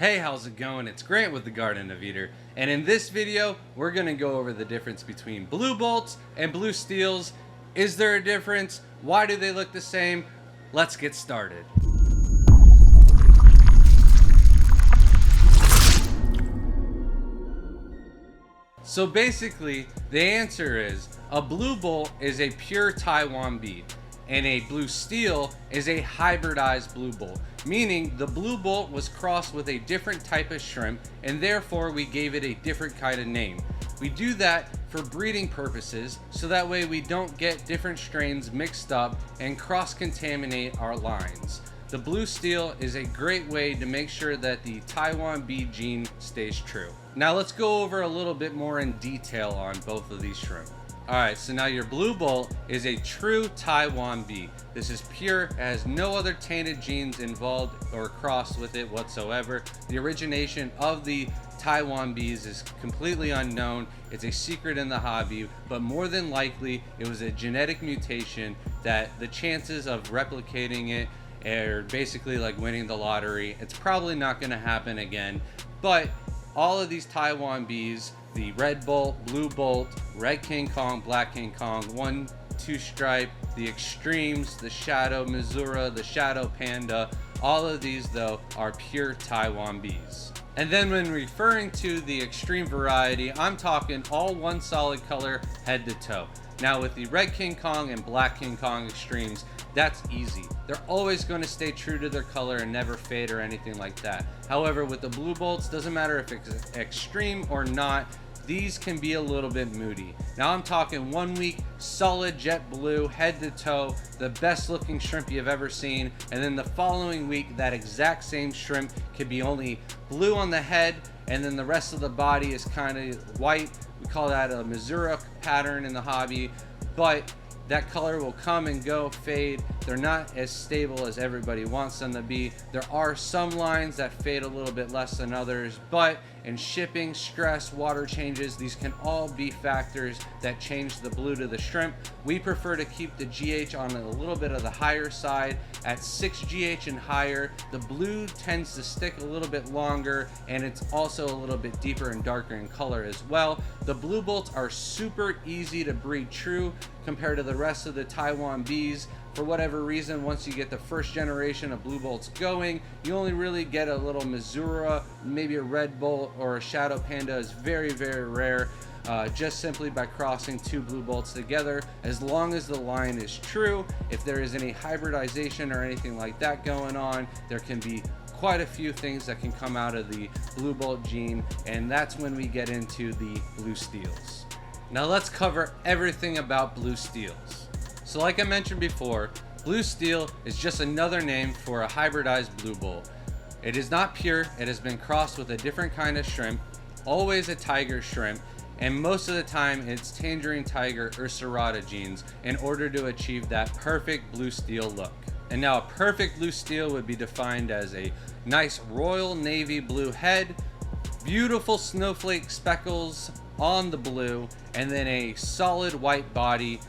Hey, how's it going? It's Grant with the Garden of Eater, and in this video, we're gonna go over the difference between blue bolts and blue steels. Is there a difference? Why do they look the same? Let's get started. So basically, the answer is a blue bolt is a pure Taiwan bead, and a blue steel is a hybridized blue bolt, meaning the blue bolt was crossed with a different type of shrimp, and therefore we gave it a different kind of name. We do that for breeding purposes, so that way we don't get different strains mixed up and cross-contaminate our lines. The blue steel is a great way to make sure that the Taiwan bead gene stays true. Now let's go over a little bit more in detail on both of these shrimp. Alright, so now your blue bolt is a true Taiwan bead. This is pure, it has no other tainted genes involved or crossed with it whatsoever. The origination of the Taiwan bees is completely unknown. It's a secret in the hobby, but more than likely it was a genetic mutation that the chances of replicating it are basically like winning the lottery. It's probably not going to happen again, but all of these Taiwan bees, the red bolt, blue bolt, red King Kong, black King Kong, 1-2 stripe, the extremes, the shadow Missouri, the shadow panda, all of these though are pure Taiwan bees. And then when referring to the extreme variety, I'm talking all one solid color head to toe. Now with the red King Kong and black King Kong extremes, that's easy. They're always going to stay true to their color and never fade or anything like that. However, with the blue bolts, doesn't matter if it's extreme or not, these can be a little bit moody. Now I'm talking 1 week, solid jet blue, head to toe, the best looking shrimp you've ever seen, and then the following week, that exact same shrimp could be only blue on the head, and then the rest of the body is kind of white. We call that a Missouri pattern in the hobby, but that color will come and go, fade. They're not as stable as everybody wants them to be. There are some lines that fade a little bit less than others, but in shipping, stress, water changes, these can all be factors that change the blue to the shrimp. We prefer to keep the GH on a little bit of the higher side. At 6 GH and higher, the blue tends to stick a little bit longer, and it's also a little bit deeper and darker in color as well. The blue bolts are super easy to breed true compared to the rest of the Taiwan bees. For whatever reason, once you get the first generation of blue bolts going, you only really get a little Missouri, maybe a red bolt or a shadow panda is very, very rare, just simply by crossing 2 blue bolts together. As long as the line is true, if there is any hybridization or anything like that going on, there can be quite a few things that can come out of the blue bolt gene, and that's when we get into the blue steels. Now let's cover everything about blue steels. So like I mentioned before, blue steel is just another name for a hybridized blue bolt. It is not pure, it has been crossed with a different kind of shrimp, always a tiger shrimp, and most of the time it's tangerine tiger or serrata genes in order to achieve that perfect blue steel look. And now a perfect blue steel would be defined as a nice royal navy blue head, beautiful snowflake speckles on the blue, and then a solid white body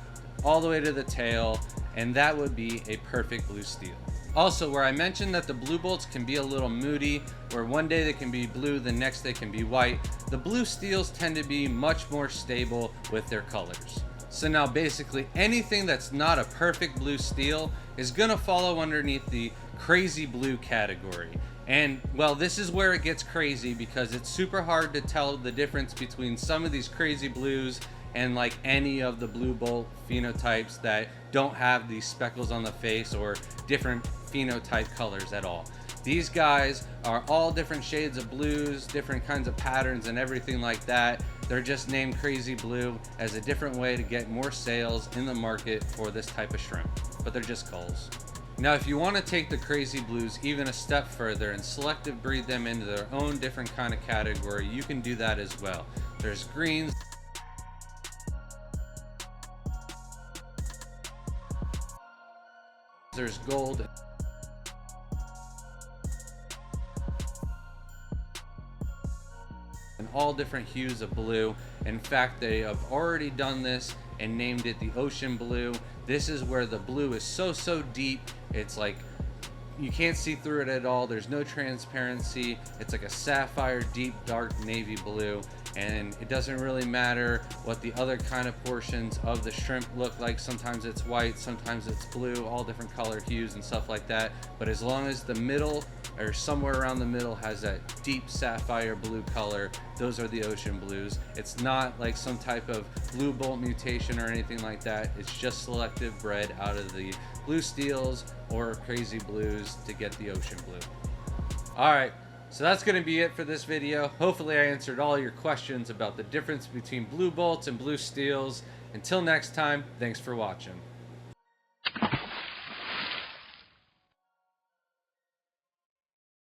all the way to the tail, and that would be a perfect blue steel. Also, where I mentioned that the blue bolts can be a little moody, where one day they can be blue, the next they can be white, the blue steels tend to be much more stable with their colors. So now basically anything that's not a perfect blue steel is gonna follow underneath the crazy blue category. And well, this is where it gets crazy because it's super hard to tell the difference between some of these crazy blues and like any of the blue bolt phenotypes that don't have these speckles on the face or different phenotype colors at all. These guys are all different shades of blues, different kinds of patterns and everything like that. They're just named crazy blue as a different way to get more sales in the market for this type of shrimp, but they're just culls. Now if you want to take the crazy blues even a step further and selective breed them into their own different kind of category, you can do that as well. There's greens, there's gold, and all different hues of blue. In fact, they have already done this and named it the ocean blue. This is where the blue is so deep, it's like You can't see through it at all. There's no transparency. It's like a sapphire, deep, dark navy blue, and it doesn't really matter what the other kind of portions of the shrimp look like. Sometimes it's white, sometimes it's blue, all different color hues and stuff like that. But as long as the middle or somewhere around the middle has that deep sapphire blue color, those are the ocean blues. It's not like some type of blue bolt mutation or anything like that. It's just selective bred out of the blue steels or crazy blues to get the ocean blue. All right, so that's going to be it for this video. Hopefully I answered all your questions about the difference between blue bolts and blue steels. Until next time, thanks for watching.